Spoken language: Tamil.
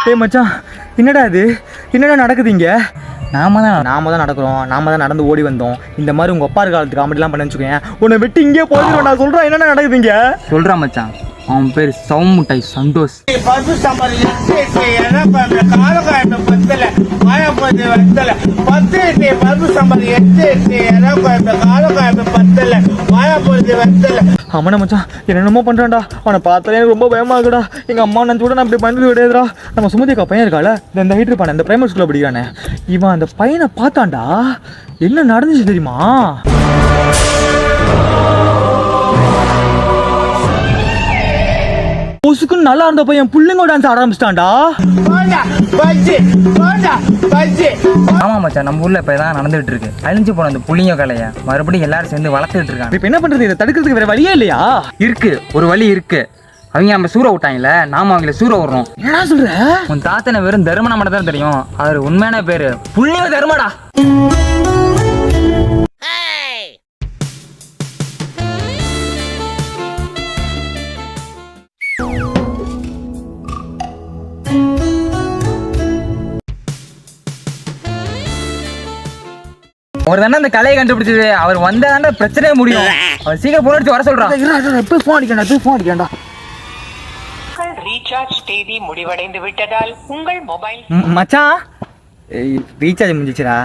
ஏய் மச்சான், என்னடா இது? என்னடா நடக்குது இங்கே? நாம தான் நடக்கிறோம். நாம தான் நடந்து ஓடி வந்தோம். இந்த மாதிரி உங்கள் அப்பா காலத்துக்கு காமெடிலாம் பண்ண வச்சுக்கோங்க. உன்னை வெட்டி இங்கே போயிடுவேன். நான் சொல்கிறேன் என்னென்ன நடக்குது இங்கே சொல்கிறான் மச்சான். அவன் பேர் சவுமுட்டாய் சந்தோஷ். அவனை மச்சான் என்னென்னமோ பண்ணுறான்டா. அவனை பார்த்தாலே எனக்கு ரொம்ப பயமாகுடா. எங்கள் அம்மா நினச்சி கூட நான் இப்படி பண்ணது விடையாதுடா. நம்ம சுமதிக்கா பையன் இருக்கால, இந்த ஹீட்ரு பண்ண இந்த பிரைமரி ஸ்கூலில் படிக்கிறானே, இவன் அந்த பையனை பார்த்தான்டா. என்ன நடந்துச்சு தெரியுமா? பொசுக்குன்னு நல்லா இருந்த பையன் புள்ளைங்க டான்ஸ் ஆட ஆரம்பிச்சிட்டான்டா. ஆமா மச்சான், நம்ம ஊர்ல இப்ப இதான் நடந்துட்டு இருக்கு. அழிஞ்சு போன அந்த புள்ளிங்க கலைய மறுபடியும் எல்லாரும் சேர்ந்து வளர்த்துட்டு இருக்காங்க. இப்ப என்ன பண்றது? இதை தடுக்கிறதுக்கு வேற வழியே இல்லையா? இருக்கு, ஒரு வழி இருக்கு. அவங்க நம்ம சூற விட்டாங்கல்ல, நாம அவங்கள சூற விடுறோம். என்ன சொல்ற? உன் தாத்தனை வெறும் தர்மனா மட்டும் தான் தெரியும். அவர் உண்மையான பேரு புள்ளிங்க தர்மடா. அவர் தானே அந்த கலையை கண்டுபிடிச்சது. அவர் வந்தா தானே பிரச்சனையே முடியும். அவர் சீக்கிரம் போன் அடிச்சு வர சொல்றான். எப்ப போன் அடிக்கண்டா. ரீசார்ஜ் தேதி முடிவடைந்து விட்டதால் உங்கள் மொபைல் மச்சான் ரீசார்ஜ் முடிஞ்சிச்சுடா.